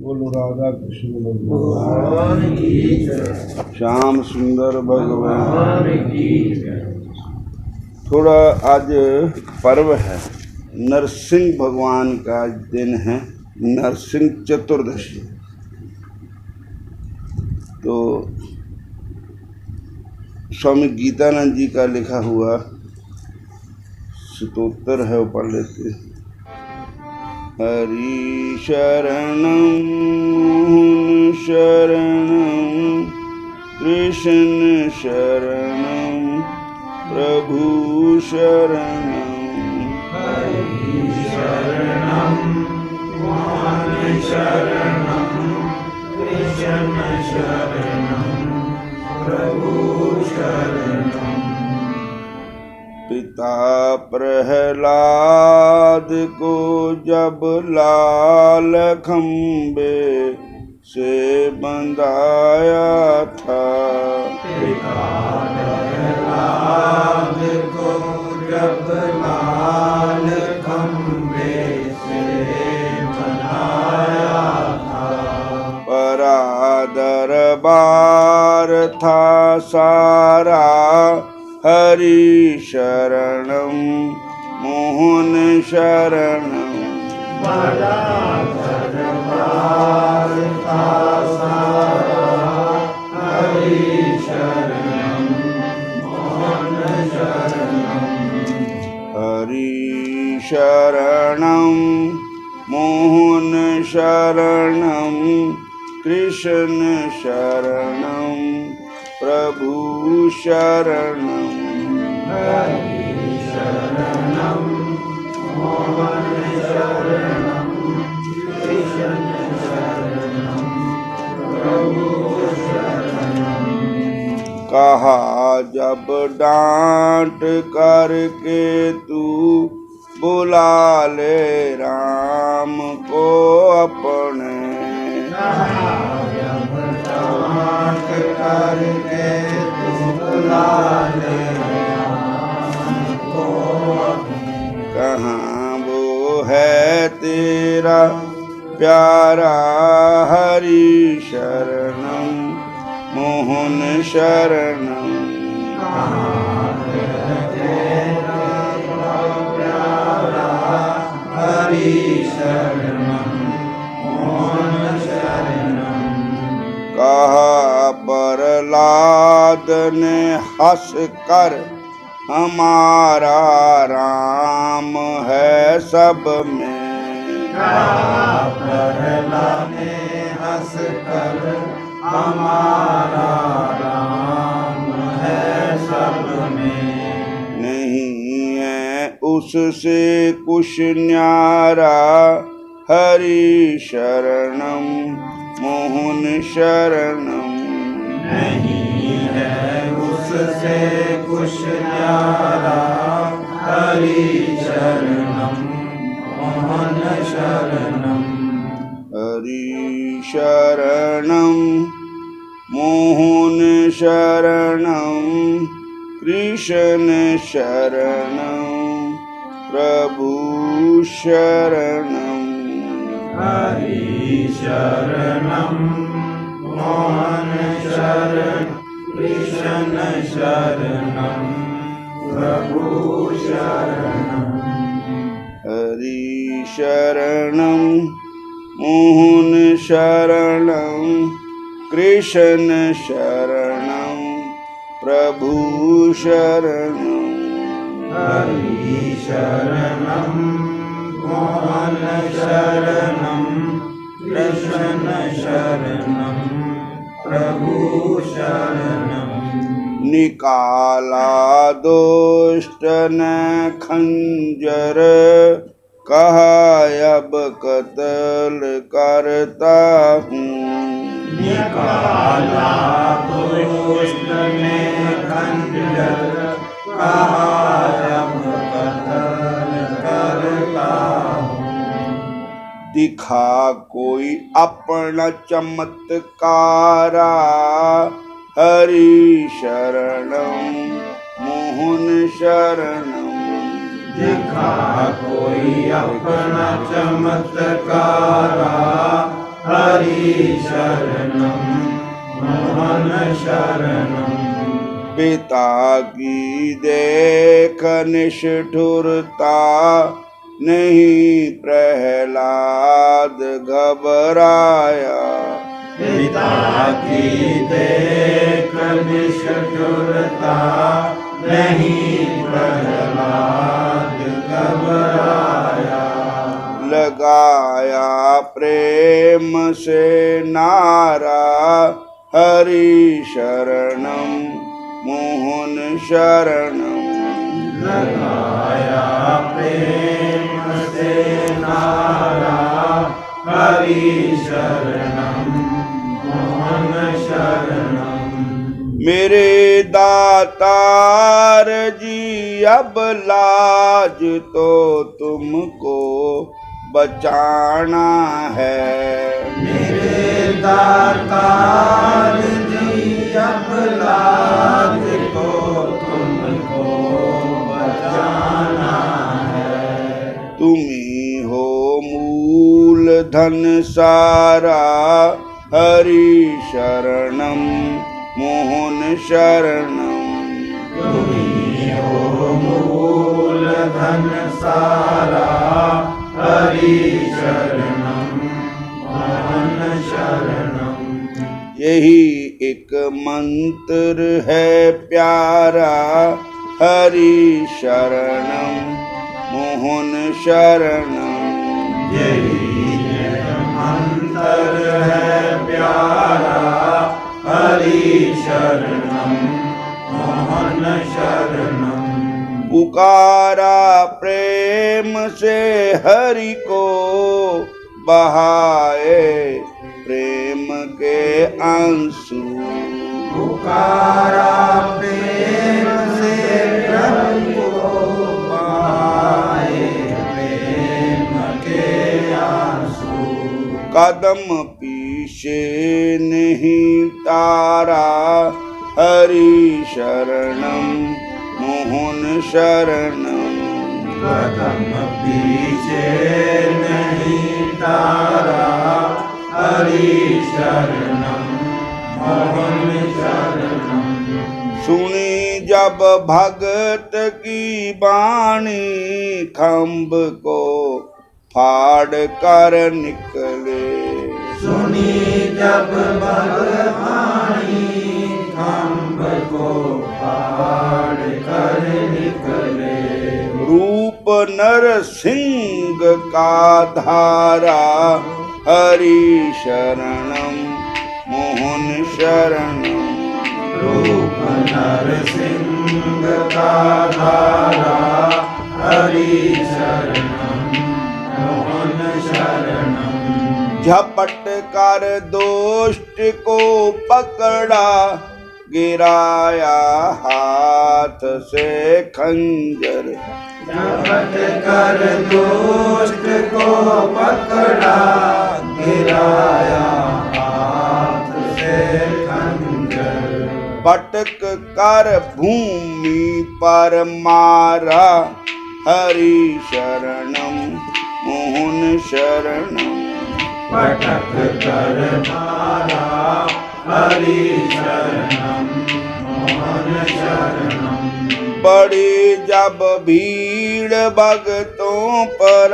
बोलो राधा कृष्ण भगवान की जय। श्याम सुंदर भगवान की जय। थोड़ा आज पर्व है, नरसिंह भगवान का दिन है, नरसिंह चतुर्दशी। तो स्वामी गीतानंद जी का लिखा हुआ स्तोत्र है, वो पढ़ लेते हैं। हरि शरणं शरणं कृष्ण शरणं प्रभु शरणं। हरि शरणं मोहन शरणं कृष्ण शरणं प्रभु शरणं। पिता प्रहलाद को जब लाल खंबे से बंधाया था, पिता प्रहलाद को जब लाल खंबे से बंधाया था, परा दरबार था सारा हरि शरणं मोहन शरणं। बड़ा दरबार था सारा हरि शरणं मोहन शरणं। हरि शरणं मोहन शरणं कृष्ण शरणं प्रभु शरणं। हरि शरणं मोहन शरणं कृष्ण शरणं प्रभु शरणं। कहा जब डांट करके तू बुला ले राम को अपने, जब डांट करके तू बुला ले राम को अपने, कहाँ वो है तेरा प्यारा हरि शरणं मोहन शरणं। कहाँ है तेरा प्यारा हरि शरणं मोहन शरणं। कहा प्रहलाद ने हंस कर हमारा राम है सब में, प्रहलाद ने हंस कर हमारा राम है सब में, नहीं है उससे कुछ न्यारा हरि शरणं मोहन शरणं। नहीं है उससे कुछ न्यारा हरि शरणं मोहन शरणं। हरि शरणं मोहन शरणं कृष्ण शरणं प्रभु शरणं। हरि शरणं मोहन शरणं कृष्ण शरणं प्रभु शरणं। हरि शरणं मोहन शरणं कृष्ण शरणं प्रभु शरणं। हरि शरणं मोहन शरणं कृष्ण शरणं प्रभु शरणं। निकाला दुष्ट ने खंजर कहा अब कत्ल करता हूँ, निकाला दुष्ट ने खंजर कहा अब कत्ल करता हूँ। दिखा कोई अपना चमत्कारा हरि शरणं मोहन शरणं। दिखा कोई अपना चमत्कारा हरि हरि शरणं मोहन शरणं पिता की देख निष्ठुरता नहीं प्रहलाद घबराया पिता की देख निष्ठुरता नहीं प्रहलाद घबराया लगाया प्रेम से नारा हरि शरणं मोहन शरणं लगाया प्रेम से नारा हरि शरणं मोहन शरणं मेरे दातार जी अब लाज तो तुमको बचाना है मेरे दातार जी अब लाज को तुमको बचाना है तुम्ही हो मूल धन सारा हरि शरणं मोहन शरणं तुम्ही हो मूल धन सारा हरि शरणं मोहन शरणं यही एक मंत्र है प्यारा हरि शरणं मोहन शरणं यही मंत्र है प्यारा हरि शरणं मोहन शरणं पुकारा प्रेम से हरि को बहाए प्रेम के आंसू पुकारा प्रेम से प्रभु को बहाए प्रेम के आंसू कदम पीछे नहीं तारा हरि शरणं मोहन शरणं कदम पीछे नहीं तारा हरि शरणं मोहन शरणं सुनी जब भगत की बाणी खम्भ को फाड़ कर निकले सुनी जब भगवानी खम्भ को फाड़ कर निकले रूप नरसिंह का धारा हरि शरणं मोहन शरणं रूप नरसिंह का धारा हरि शरणं मोहन शरणं झपट कर दोष्ट को पकड़ा गिराया हाथ से खंजर झपट कर दुष्ट को पकड़ा गिराया हाथ से खंजर पटक कर भूमि पर मारा हरि शरणं मोहन शरणं पटक कर मारा हरि शरणं मोहन शरणं बड़ी जब भीड़ भक्तों पर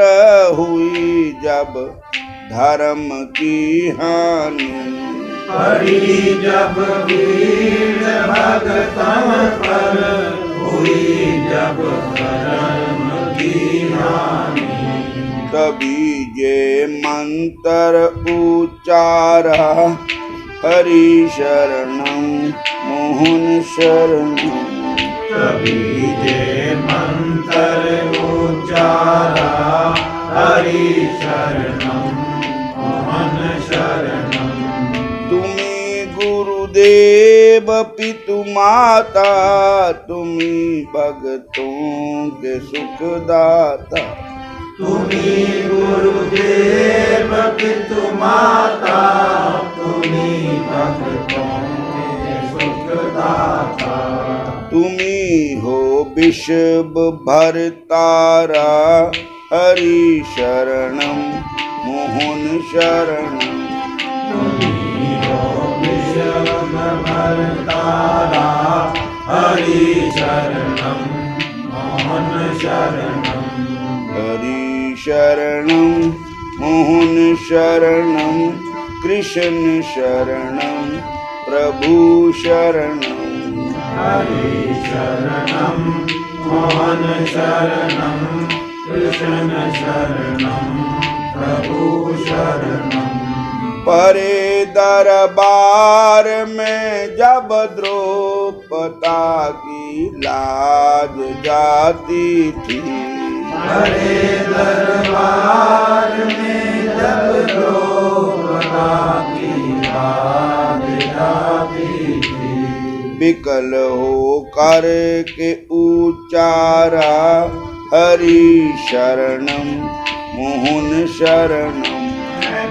हुई जब धर्म की हानि बड़ी जब भीड़ भक्तों पर हुई जब धर्म की हानि तभी ये मंत्र उच्चारा हरि शरणं मोहन शरणं कभी जे मंत्र उच्चारा हरि शरणं मोहन शरणं तुम्ही गुरुदेव पितु माता तुम्ही भक्तों के सुखदाता तुम्ही गुरुदेव पितु माता तुम्ही भक्तों के सुखदाता तुम्ही हो विश्व भरतारा हरि शरणं मोहन शरणं शरणं हरि शरणं मोहन शरणं कृष्ण शरणं प्रभु शरणं हरि शरणं मोहन शरणं कृष्ण शरणं प्रभु शरणं परे दरबार में जब द्रौपदा की लाज जाती थी हरे दरबार में जब द्रौपदा की लाज जाती थी विकल होकर के उच्चारा हरि शरणं मोहन शरणं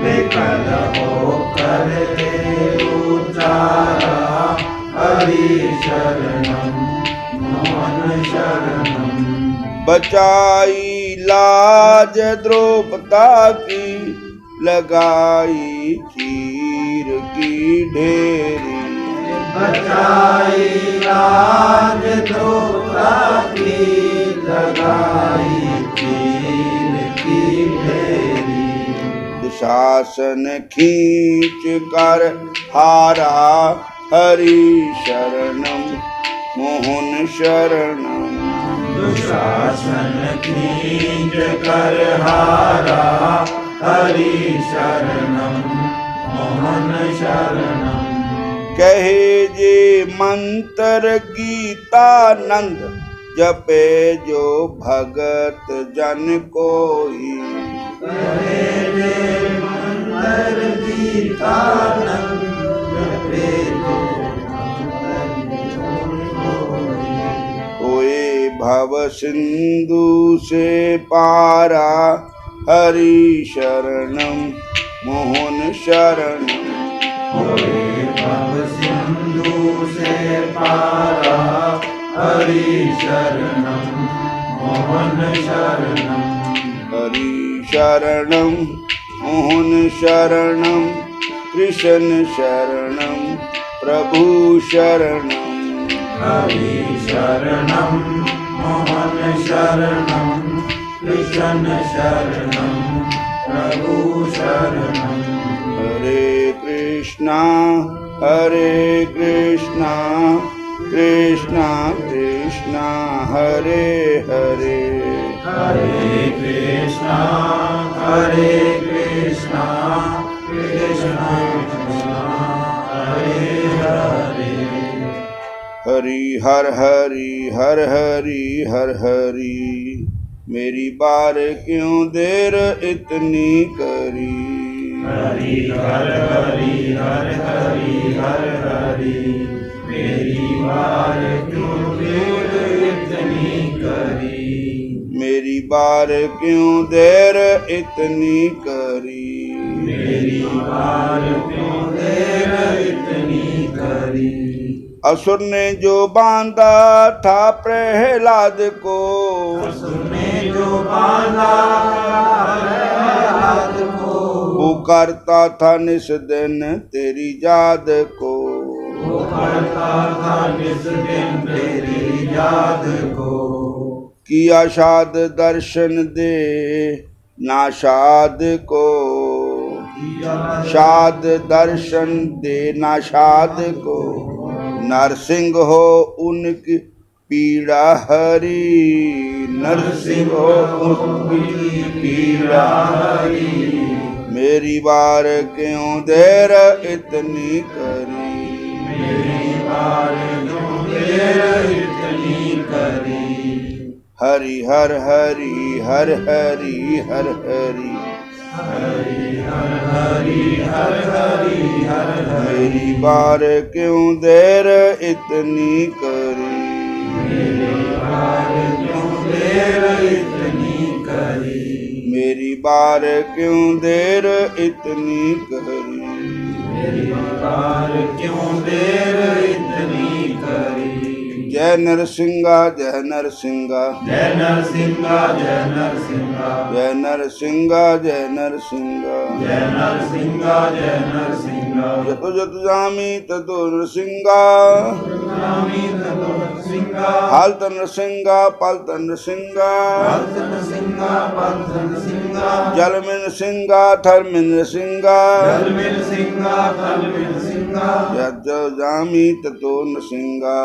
विकल होकर के उच्चारा हरि शरणं मोहन शरणं बचाई लाज द्रौपदा की लगाई चीर की ढेरी बचाई लाज द्रौपदा की लगाई चीर की ढेरी दुशासन खींच कर हारा हरि शरणं मोहन शरणं दुशासन खींच कर हारा हरि शरणं मोहन शरणं कहे जे मंत्र गीतानंद जपे जो भगत जन कोई कहे जे मंत्र गीतानंद जपे जो होए भव सिंधु से पारा हरि शरणं मोहन शरणं होए भव सिंधु से पारा हरि शरणं मोहन शरणं हरि शरणं मोहन शरणं कृष्ण शरणं प्रभु शरणं हरि शरणं मोहन शरणं कृष्ण शरणं प्रभु शरणं हरे कृष्णा कृष्णा कृष्णा हरे हरे हरे कृष्णा कृष्णा कृष्णा हरे हरे हरि हर हरि हर हरि हर हरि मेरी बार क्यों देर इतनी करी हरि हर हरि हर हरि हर हरि मेरी बार क्यों देर इतनी करी मेरी बार क्यों देर इतनी करी मेरी बार क्यों देर इतनी करी असुर ने जो बांधा था प्रहलाद को असुरने जो बांधा प्रहलाद को वो करता था निस दिन तेरी याद को वो करता था निस दिन तेरी याद को किया शाद दर्शन दे नाशाद को शाद दर्शन दे नाशाद को नरसिंह हो उनकी पीड़ा हरी नरसिंह हो उनकी पीड़ा हरी मेरी बार क्यों देर इतनी करी मेरी बार क्यों देर इतनी करी हरि हर हरि हर हरि हर हरि हरि हर हरि हर हरि हर हरि मेरी बार क्यों देर इतनी करी मेरी बार क्यों देर इतनी करी मेरी बार क्यों देर इतनी करी मेरी बार क्यों देर इतनी करी जय नरसिंहा जय नरसिंहा जय नरसिंहा जय नरसिंहा जय नरसिंहा जय नरसिंहा जय नरसिंहा जय नरसिंहा सिंहा यतो यतो जामि ततो नृसिंहा जामि ततो नृसिंहा हालत नृसिंहा पलत नृसिंहा पालत नृसिंहा पालत नृसिंहा जल में नृसिंहा थल में नृसिंहा जल में नृसिंहा थल में नृसिंहा यतो जामि ततो नृसिंहा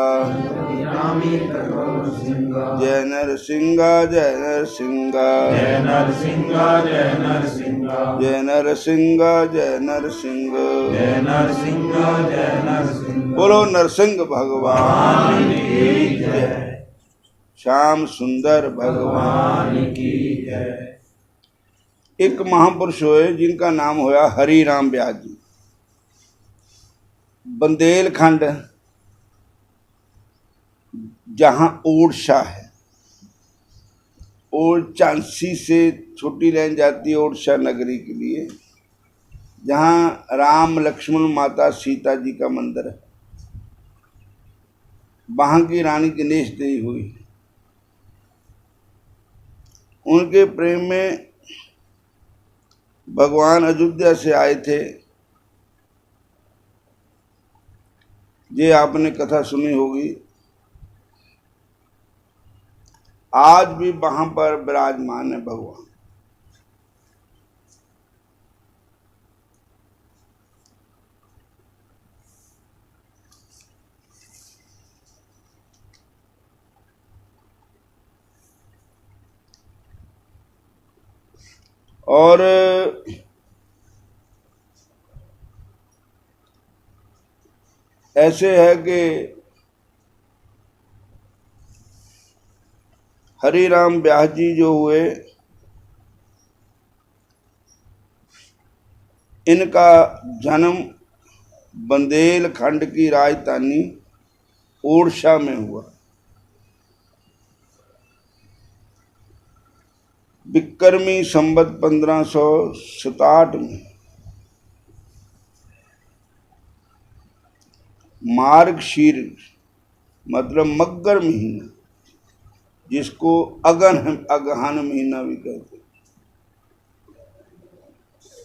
जामि ततो नृसिंहा जय नरसिंहा जय नरसिंहा जय नरसिंहा जय नरसिंहा जय नरसिंहा जय नरसिंहा जय नरसिंहा जय नरसिंहा बोलो नरसिंह भगवान की जय श्याम सुंदर भगवान। भगवान की जय। एक महापुरुष होए जिनका नाम होया हरि राम व्यास जी। बंदेलखंड जहां ओडिशा है, और झांसी से छोटी लाइन जाती है ओडिशा नगरी के लिए, जहां राम लक्ष्मण माता सीता जी का मंदिर है। वहां की रानी गणेश देवी हुई। उनके प्रेम में भगवान अयोध्या से आए थे। ये आपने कथा सुनी होगी। आज भी वहां पर विराजमान है भगवान। और ऐसे है कि हरि राम व्यास जी जो हुए, इनका जन्म बंदेलखंड की राजधानी ओडिशा में हुआ। विक्रमी संवत 1567 में मार्गशीर्ष मतलब मगर महीना, जिसको अगहन महीना भी कहते,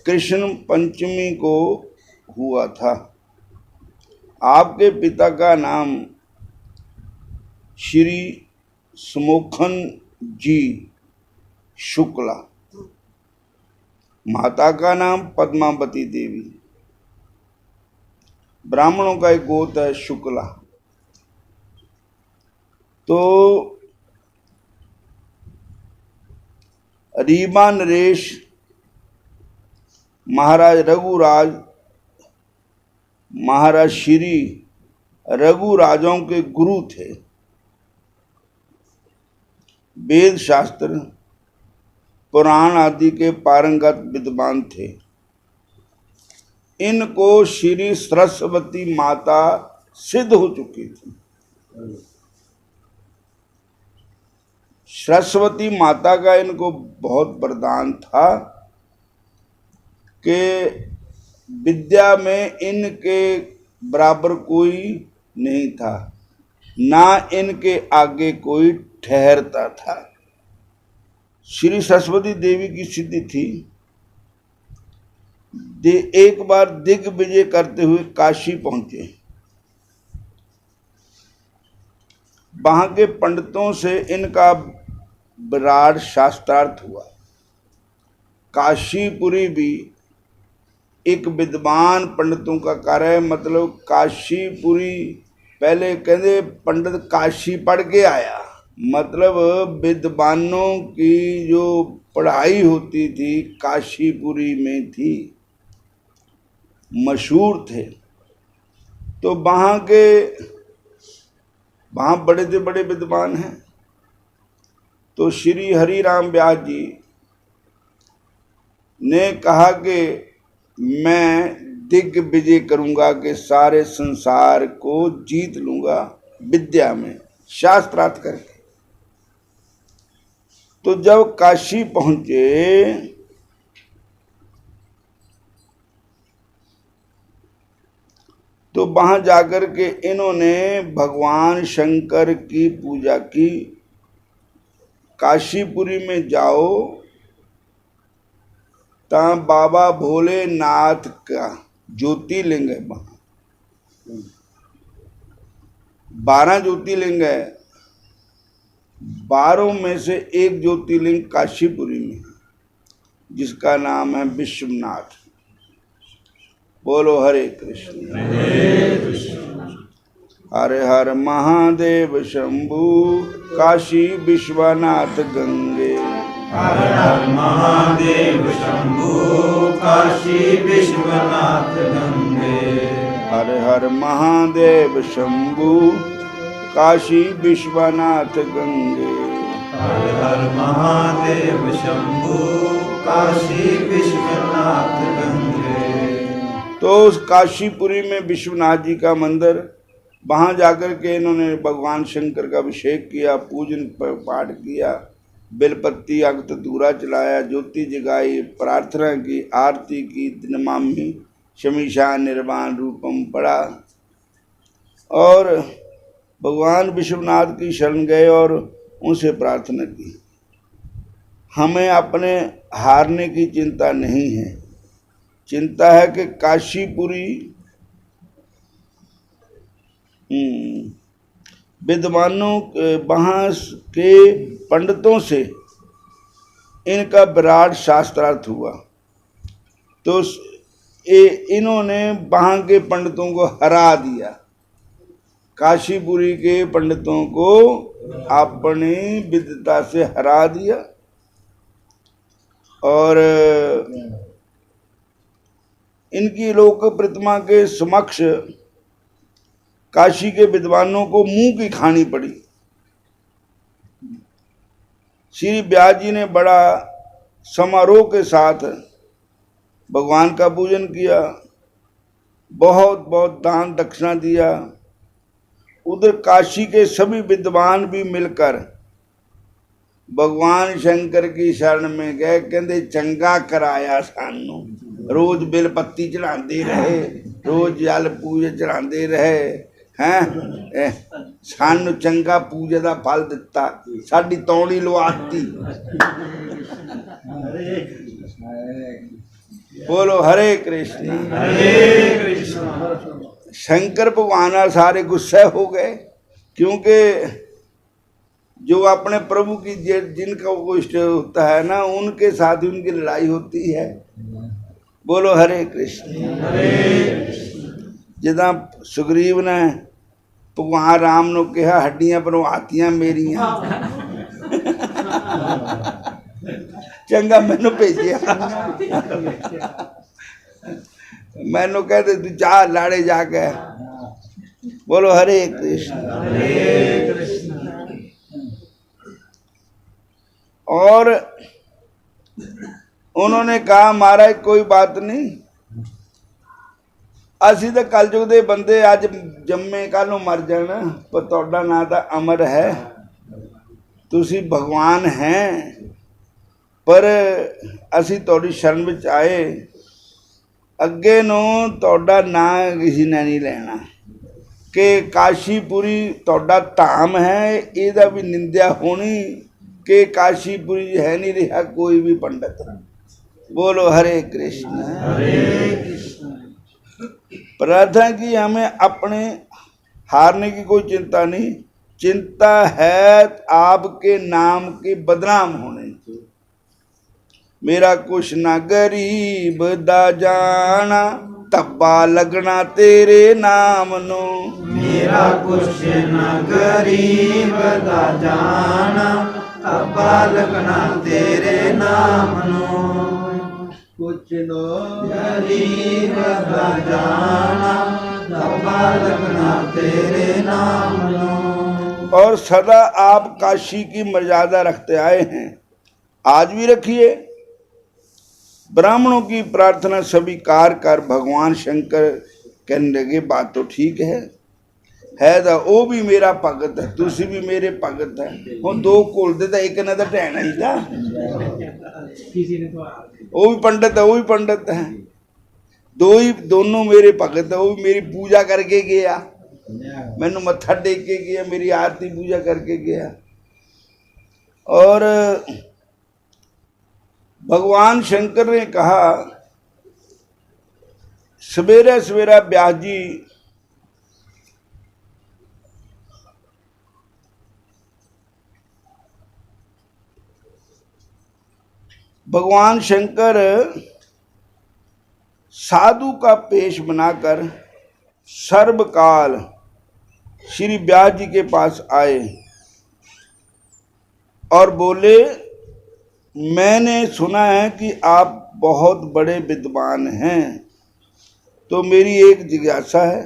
कृष्ण पंचमी को हुआ था। आपके पिता का नाम श्री सुमुखन जी शुक्ला, माता का नाम पद्मावती देवी। ब्राह्मणों का एक गोत्र है शुक्ला। तो रीमा नरेश महाराज रघुराज, महाराज श्री रघुराजों के गुरु थे। वेद शास्त्र पुराण आदि के पारंगत विद्वान थे। इनको श्री सरस्वती माता सिद्ध हो चुकी थी। सरस्वती माता का इनको बहुत वरदान था कि विद्या में इनके बराबर कोई नहीं था, ना इनके आगे कोई ठहरता था। श्री सरस्वती देवी की सिद्धि थी। एक बार दिग्विजय करते हुए काशी पहुंचे। वहां के पंडितों से इनका विराट शास्त्रार्थ हुआ। काशीपुरी भी एक विद्वान पंडितों का कार्य है। मतलब काशीपुरी पहले कहते पंडित काशी पढ़ के आया, मतलब विद्वानों की जो पढ़ाई होती थी काशीपुरी में थी, मशहूर थे। तो वहाँ बड़े से बड़े विद्वान हैं। तो श्री हरि राम व्यास जी ने कहा कि मैं दिग्विजय करूंगा कि सारे संसार को जीत लूंगा विद्या में, शास्त्रार्थ करके। तो जब काशी पहुंचे तो वहां जाकर के इन्होंने भगवान शंकर की पूजा की। काशीपुरी में जाओ ता बाबा भोलेनाथ का ज्योतिर्लिंग है वहाँ, 12 ज्योतिर्लिंग है, 12 में से एक ज्योतिर्लिंग काशीपुरी में है जिसका नाम है विश्वनाथ। बोलो हरे कृष्ण। हर हर महादेव शंभु काशी विश्वनाथ गंगे। हर हर महादेव शंभु काशी विश्वनाथ गंगे। हर हर महादेव शंभु काशी विश्वनाथ गंगे। हर हर महादेव शंभु काशी विश्वनाथ गंगे। तो उस काशीपुरी में विश्वनाथ जी का मंदिर, वहाँ जाकर के इन्होंने भगवान शंकर का अभिषेक किया, पूजन पाठ किया, बेलपत्ती अगत दूरा चलाया, ज्योति जगाई, प्रार्थना की, आरती की, नमामि शमीशा निर्वाण रूपम पढ़ा और भगवान विश्वनाथ की शरण गए और उनसे प्रार्थना की। हमें अपने हारने की चिंता नहीं है, चिंता है कि काशीपुरी विद्वानों वहाँ के पंडितों से इनका विराट शास्त्रार्थ हुआ, तो इन्होंने वहाँ के पंडितों को हरा दिया। काशीपुरी के पंडितों को अपनी विद्वता से हरा दिया और इनकी लोक प्रतिमा के समक्ष काशी के विद्वानों को मुंह की खानी पड़ी। श्री व्यास जी ने बड़ा समारोह के साथ भगवान का पूजन किया, बहुत बहुत दान दक्षिणा दिया। उधर काशी के सभी विद्वान भी मिलकर भगवान शंकर की शरण में गए, कहते चंगा कराया सानू, रोज बेलपत्ती चढ़ाते रहे, रोज जल पूजा चढ़ाते रहे हैं, सानू चंगा पूजा का फल दिता, साडी तौड़ी लवाती। बोलो हरे कृष्ण। हरे कृष्ण। शंकर भगवान सारे गुस्से हो गए, क्योंकि जो अपने प्रभु की जिनका वो इष्ट होता है ना, उनके साथ उनकी लड़ाई होती है। बोलो हरे कृष्ण। जिदा सुग्रीव ने भगवान राम ने कहा हड्डियां बनवातियां मेरिया, चंगा मैनू भेजिया, मैनू कहते तू चाह लाड़े जाके। बोलो हरे कृष्ण। और उन्होंने कहा महाराज कोई बात नहीं, असी तो कलयुग दे बंदे, अज जम्मे कल मर जाना, पर तुहाडा नाम तो अमर है, तुसी भगवान हैं, पर असी तुहाडी शरण विच आए, अगे नूं तुहाडा नाम किसी ने नहीं लेना, कि काशीपुरी तुहाडा धाम है, इहदा भी निंदा होनी कि काशीपुरी है नहीं रहा कोई भी पंडित। बोलो हरे कृष्ण। प्रार्थना की हमें अपने हारने की कोई चिंता नहीं, चिंता है आपके नाम के बदनाम होने की। मेरा कुछ ना गरीब दा जाना, तब्बा लगना तेरे नाम नो। मेरा कुछ न गरीब दा जाना, तब्बा लगना तेरे नाम नो। कुछ नो गरीब दा जाना, तब्बा लगना तेरे नाम नो। और सदा आप काशी की मर्यादा रखते आए हैं, आज भी रखिए। ब्राह्मणों की प्रार्थना स्वीकार कर भगवान शंकर कहने लगे बात तो ठीक है तो वो भी मेरा भगत है, तुसी भी मेरे भगत है। हम दो घुलते तो एक ने तो ढहना ही था, वो भी पंडित है वो भी पंडित है, दोनों मेरे भगत है। वो भी मेरी पूजा करके गया, मैनू मत्था टेक के गया, मेरी आरती पूजा करके गया। और भगवान शंकर ने कहा सवेरे सवेरा व्यास जी भगवान शंकर साधु का पेश बनाकर सर्वकाल श्री व्यास जी के पास आए और बोले, मैंने सुना है कि आप बहुत बड़े विद्वान हैं, तो मेरी एक जिज्ञासा है।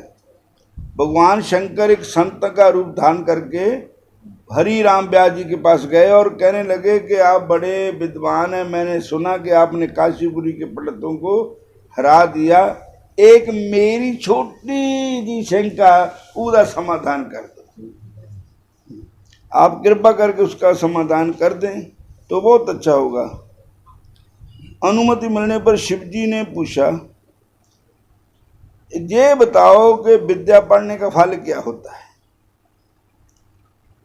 भगवान शंकर एक संत का रूप धारण करके हरि राम व्यास जी के पास गए और कहने लगे कि आप बड़े विद्वान हैं, मैंने सुना कि आपने काशीपुरी के पंडितों को हरा दिया, एक मेरी छोटी जी शंका उसका समाधान कर दो, आप कृपा करके उसका समाधान कर दें तो बहुत अच्छा होगा। अनुमति मिलने पर शिव जी ने पूछा, ये बताओ कि विद्या पढ़ने का फल क्या होता है।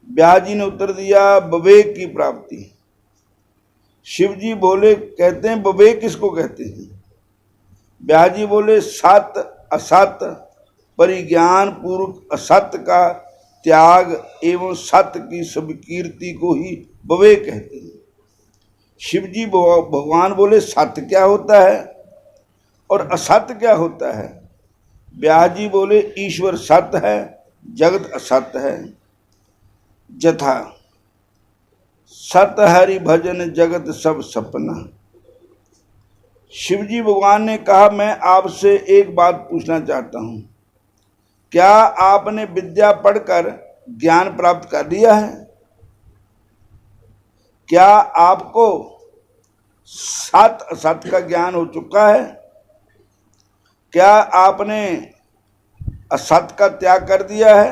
व्यास जी ने उत्तर दिया, विवेक की प्राप्ति। शिव जी बोले, कहते हैं विवेक किसको कहते हैं। व्यास जी बोले, सत असत परिज्ञान पूर्वक असत का त्याग एवं सत्य की स्वीकृति को ही विवेक कहते हैं। शिव जी भगवान बोले, सत्य क्या होता है और असत्य क्या होता है। व्यास जी बोले, ईश्वर सत्य है, जगत असत्य है। जथा सत हरि भजन जगत सब सपना। शिव जी भगवान ने कहा, मैं आपसे एक बात पूछना चाहता हूं, क्या आपने विद्या पढ़कर ज्ञान प्राप्त कर लिया है। क्या आपको सत असत का ज्ञान हो चुका है। क्या आपने असत का त्याग कर दिया है,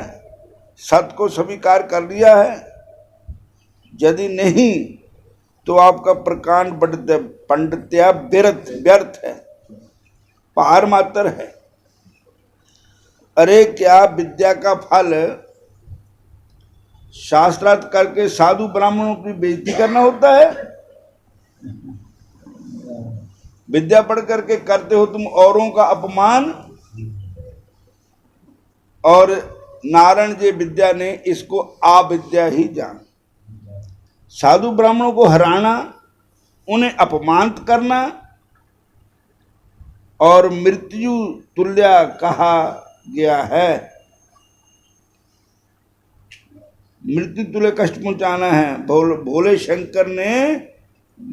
सत को स्वीकार कर लिया है। यदि नहीं तो आपका प्रकांड पंडित्या व्यर्थ है, पार मात्र है। अरे क्या विद्या का फल शास्त्रार्थ करके साधु ब्राह्मणों की बेइज्जती करना होता है। विद्या पढ़ करके करते हो तुम औरों का अपमान। और नारायण जी विद्या ने इसको अविद्या ही जान। साधु ब्राह्मणों को हराना, उन्हें अपमानित करना और मृत्यु तुल्य कहा गया है। मृत्यु तुल्य कष्ट पहुंचाना है। भोले शंकर ने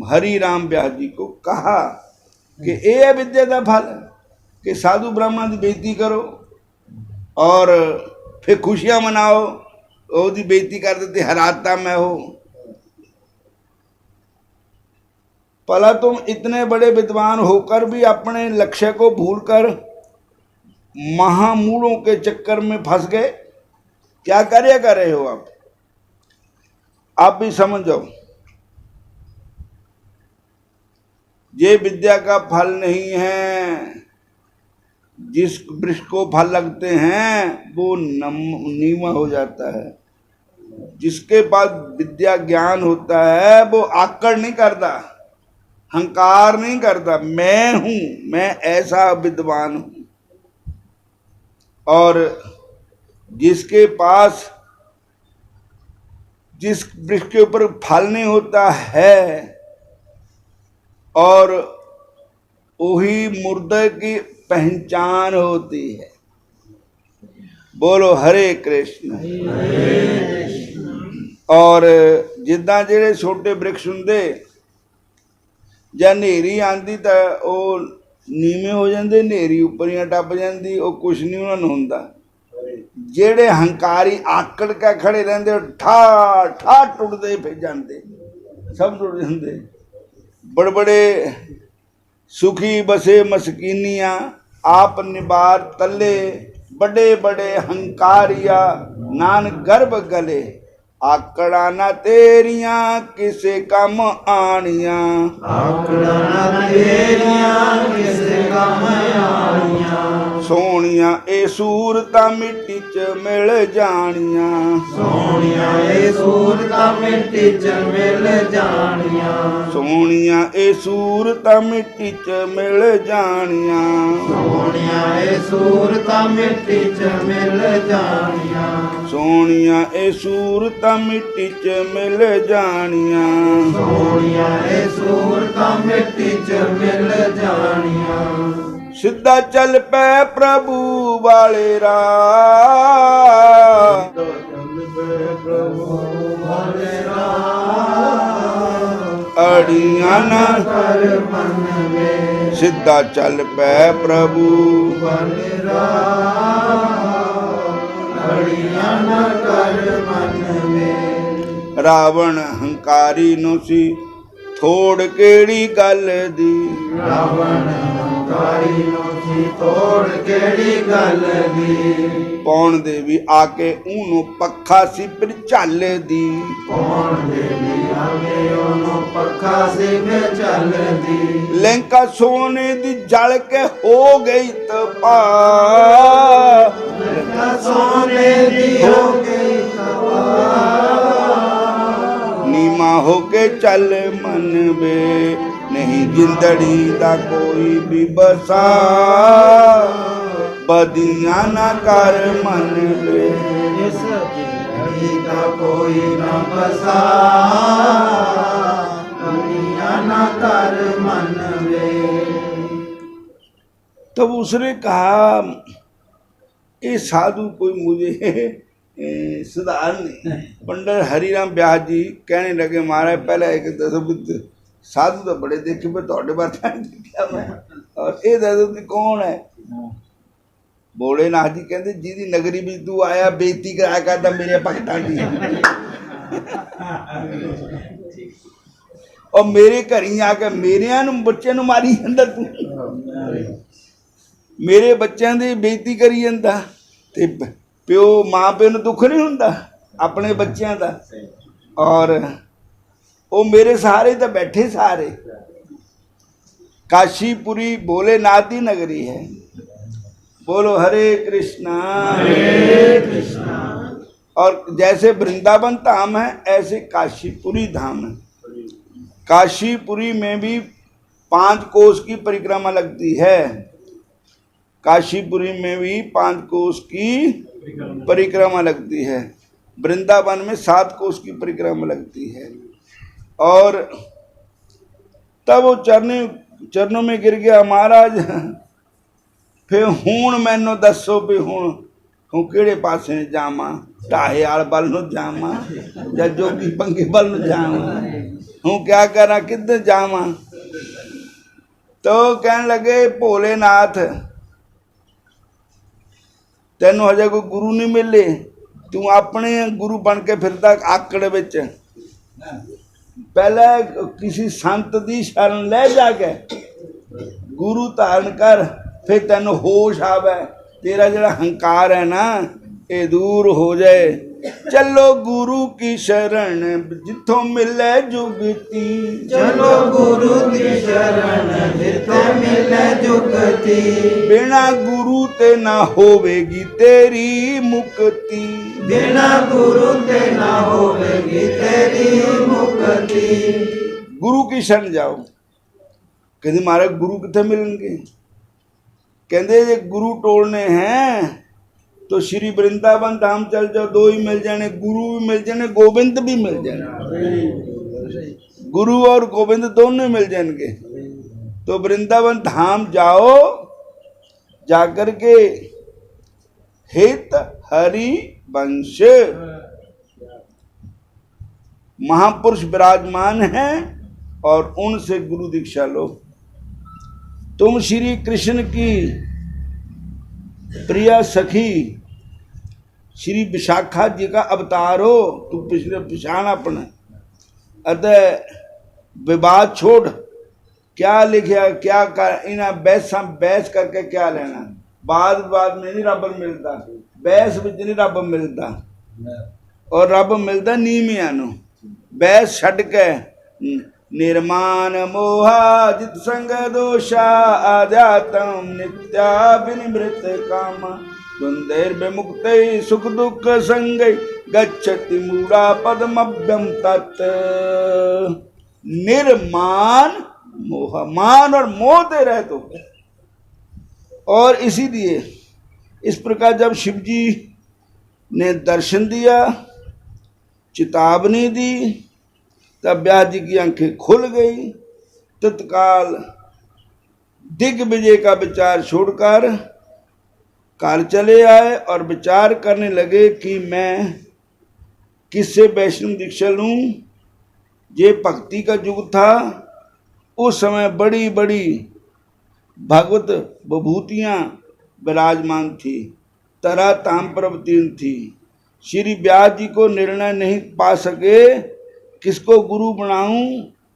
हरि राम व्यास जी को कहा कि ये विद्या का फल कि साधु ब्राह्मण की बेइज्जती करो और फिर खुशियां मनाओ, ओदी बेइज्जती कर देते, हराता मैं हो। भला तुम इतने बड़े विद्वान होकर भी अपने लक्ष्य को भूलकर महामूढ़ों के चक्कर में फंस गए। क्या कार्य कर रहे हो आप भी समझ जाओ। ये विद्या का फल नहीं है। जिस वृक्ष को फल लगते हैं वो नीमा हो जाता है। जिसके पास विद्या ज्ञान होता है वो आकड़ नहीं करता, हंकार नहीं करता, मैं हूं, मैं ऐसा विद्वान हूं। और जिसके पास जिस वृक्ष के ऊपर फल नहीं होता है और वही मुर्दे की पहचान होती है। बोलो हरे कृष्ण। और जिदा जेड़े छोटे वृक्ष हुंदे ਜਾਂ ਹਨੇਰੀ ਆਂਦੀ ਤਾਂ ਉਹ ਨੀਵੇਂ ਹੋ ਜਾਂਦੇ, ਹਨੇਰੀ ਉੱਪਰੀਆਂ ਟੱਪ ਜਾਂਦੀ, ਉਹ ਕੁਛ ਨਹੀਂ ਉਹਨਾਂ ਨੂੰ ਹੁੰਦਾ। ਜਿਹੜੇ ਹੰਕਾਰੀ ਆਕੜ ਕੇ ਖੜੇ ਰਹਿੰਦੇ ਠਾ ਠਾ ਟੁੱਟਦੇ ਫਿਰ ਜਾਂਦੇ, ਸਭ ਟੁੱਟ ਜਾਂਦੇ। बड़े बड़े सुखी बसे मस्कीनिया आप निबार तले, बड़े बड़े हंकारिया नान गर्भ गले। आकड़ा ना तेरिया किसे कम आनिया, आकड़ा ना तेरिया किसे कम आनिया। ਸੋਹਣੀਆਂ ਇਹ ਸੂਰਤਾਂ ਮਿੱਟੀ 'ਚ ਮਿਲ ਜਾਣੀਆਂ ਸੋਹਣੀਆਂ ਇਹ ਸੂਰਤਾਂ ਮਿੱਟੀ 'ਚ ਮਿਲ ਜਾਣੀਆਂ ਸੋਹਣੀਆਂ ਇਹ ਸੂਰਤਾਂ ਮਿੱਟੀ 'ਚ ਮਿਲ ਜਾਣੀਆਂ ਸੋਹਣੀਆਂ ਇਹ ਸੂਰਤਾਂ ਮਿੱਟੀ 'ਚ ਮਿਲ ਜਾਣੀਆਂ ਸੋਹਣੀਆਂ ਇਹ ਸੂਰਤਾਂ ਮਿੱਟੀ 'ਚ ਮਿਲ ਜਾਣੀਆਂ ਸੋਹਣੀਆਂ ਇਹ ਸੂਰਤਾਂ ਮਿੱਟੀ 'ਚ ਮਿਲ ਜਾਣੀਆਂ ਸਿੱਧਾ ਚੱਲ ਪੈ ਪ੍ਰਭੂ ਵਾਲੇ ਰਾਹ ਪ੍ਰਭੂ ਵਾਲੇ ਰਾਹ ਅੜੀਆਂ ਨਾ ਕਰ ਮਨ ਵੇ ਸਿੱਧਾ ਚੱਲ ਪੈ ਪ੍ਰਭੂ ਵਾਲੇ ਰਾਹ ਅੜੀਆਂ ਨਾ ਕਰ ਮਨ ਵੇ ਰਾਵਣ ਹੰਕਾਰੀ ਨੂੰ ਸੀ ਥੋੜ ਕਿਹੜੀ ਗੱਲ ਦੀ ਰਾਵਣ ਹੰਕਾਰੀ ਨੂੰ ਸੀ ਤੋੜ ਕਿਹੜੀ ਗੱਲ ਦੀ ਪੌਣ ਦੇ ਵੀ ਆ ਕੇ ਉਹਨੂੰ ਪੱਖਾ ਸੀ ਫਿਰ ਝੱਲਦੀ ਕੌਣ ਦੇ ਵੀ ਆਗੇ ਉਹਨੂੰ ਪੱਖਾ ਸੀ ਫਿਰ ਚੱਲਦੀ ਲੰਕਾ ਸੋਨੇ ਦੀ ਜਲ ਕੇ ਹੋ ਗਈ ਤਪਾ ਸੋਨੇ ਦੀ ਹੋ ਗਈ ਨੀਮਾ ਹੋ ਕੇ ਚੱਲ ਮਨ ਵੇ ਨਹੀਂ ਜਿੰਦੜੀ ਦਾ ਕੋਈ ਵੀ ਬਸਾ ਬਦੀਆਂ ਨਾ ਕਰ ਮਨ ਵੇ ਇਸ ਜਿੰਦੜੀ ਦਾ ਕੋਈ ਨਾ ਬਸਾ ਦੁਨੀਆ ਨਾ कर मन वे। तब उसने कहा ये साधु कोई मुझे सुधार नहीं। पंडित हरिराम व्यास जी कहने लगे महाराज पहले एक दसो साधु तो बड़े देखे पे थोड़े बात देखा मैं और ये दसो कि कौन है। भोलेनाथ जी कहते जिदी नगरी में तू आया बेइज्जती कराया करता मेरे भगतां की और मेरे घर ही आके मेरे बच्चे मारी जांदा तू मेरे बच्चों की बेइज्जती करी जांदा ते प्यो मां प्यो नूं दुख नहीं हुंदा अपने बच्चों का। और वो मेरे सहारे तो बैठे सारे। काशीपुरी भोलेनाथ की नगरी है। बोलो हरे कृष्णा हरे कृष्णा। और जैसे वृंदावन धाम है ऐसे काशीपुरी धाम है। काशीपुरी में भी 5 कोस की परिक्रमा लगती है। काशीपुरी में भी 5 कोस की परिक्रमा लगती है। वृंदावन में 7 कोस की परिक्रमा लगती है। और तब वो चरणों में गिर गया महाराज फिर हूँ मैनू दसो भी हूँ किहड़े पासे जावां ढाहे वाल बल नूं जावां या जोगी पंगे बल नूं जावां हूँ क्या करा किधर जावां। तो कहने लगे भोलेनाथ तेनों हजे कोई गुरु नहीं मिले तू अपने गुरु बन के फिरदा आकड़ विच पहले किसी संत की शरण ले जाके गुरु धारण कर फिर तेन होश आवे तेरा जड़ा हंकार है ना ये दूर हो जाए। चलो गुरु की शरण जिथों मिले जुगती चलो गुरु की शरण जिथों मिले जुगती बिना गुरु ते ना होवेगी तेरी मुक्ति बिना गुरु ते ना होवेगी तेरी मुक्ति। गुरु की शरण जाओ। कहते महाराज गुरु कितने मिलेंगे। कहते जे गुरु टोलने हैं तो श्री वृंदावन धाम चल जाओ 2 ही मिल जाने गुरु भी मिल जाने गोविंद भी मिल जाने गुरु और गोविंद दोनों मिल जाएंगे। तो वृंदावन धाम जाओ जाकर के हित हरि वंश महापुरुष विराजमान हैं और उनसे गुरु दीक्षा लो। तुम श्री कृष्ण की प्रिया सखी श्री विशाखा जी का अवतार हो। तू पिछले पिछान अपने अतः विवाद छोड़ क्या लिखा क्या कर इन्हें बहस करके क्या लेना। बाद में नहीं रब मिलता बहस में नहीं रब मिलता और रब मिलता नीमिया नूं। बहस छड्ड के निर्माण मोहाजित संग दोषा आध्यात्म नित्या विनिवृत कामा द्वंद्वैर विमुक्त सुख दुख संग गच्छति मूढ़ा पद्मभ्यम तत्। निर्मान मोह, मान और मोह दे रहे तो। और इसीलिए इस प्रकार जब शिव जी ने दर्शन दिया, चेतावनी दी, तब व्यास जी की आंखें खुल गई। तत्काल दिग्विजय का विचार छोड़कर कार चले आए और विचार करने लगे कि मैं किससे वैष्णव दीक्षा लूं। ये भक्ति का युग था, उस समय बड़ी बड़ी भगवत विभूतियां विराजमान थी, तरह ताम प्रवतीन थी। श्री व्यास जी को निर्णय नहीं पा सके किसको गुरु बनाऊं।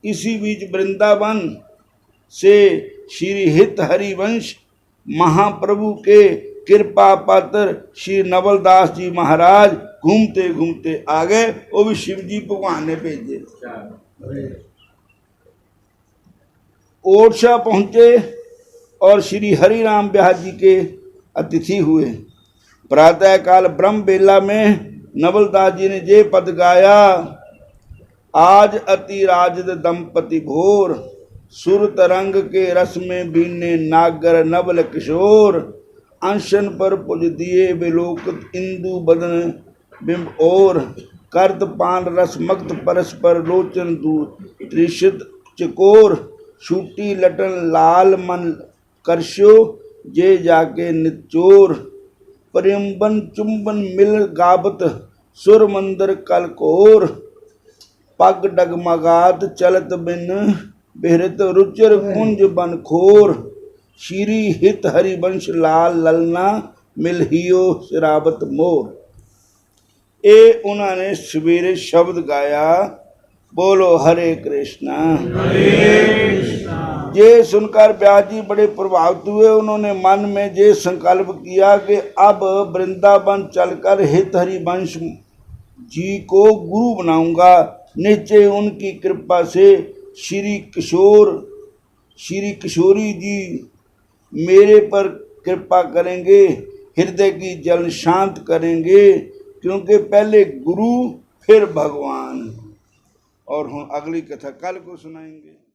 इसी बीच वृंदावन से श्री हित हरिवंश महाप्रभु के कृपा पात्र श्री नवलदास जी महाराज घूमते घूमते आ गए। वो भी शिव जी भगवान ने भेजे। ओरछा पहुंचे और श्री हरिराम व्यास जी के अतिथि हुए। प्रातः काल ब्रह्म बेला में नवलदास जी ने जे पद गाया, आज अति राजद दंपति भोर, सुर तरंग के रस में बीने नागर नवल किशोर, अंशन पर पुज दिए विलोकत इंदु बदन बिंब और, कर्द पान रस मक्त परस्पर लोचन दूर त्रिषित चकोर, छूटी लटन लाल मन करशो जे जाके निचोर, प्रेमबन चुंबन मिल गावत सुर मंदिर कलकोर, पग डगमगात चलत बिन बिहरत रुचिर कुंज बन खोर, श्री हित हरिवंश लाल ललना मिलहियो शराबत मोर। ए उन्होंने सवेरे शब्द गाया, बोलो हरे कृष्णा। ये सुनकर व्यास जी बड़े प्रभावित हुए। उन्होंने मन में ये संकल्प किया कि अब वृंदावन चलकर हित हरिवंश जी को गुरु बनाऊंगा। निश्चय उनकी कृपा से श्री किशोरी जी मेरे पर कृपा करेंगे, हृदय की जलन शांत करेंगे, क्योंकि पहले गुरु फिर भगवान। और हम अगली कथा कल को सुनाएंगे।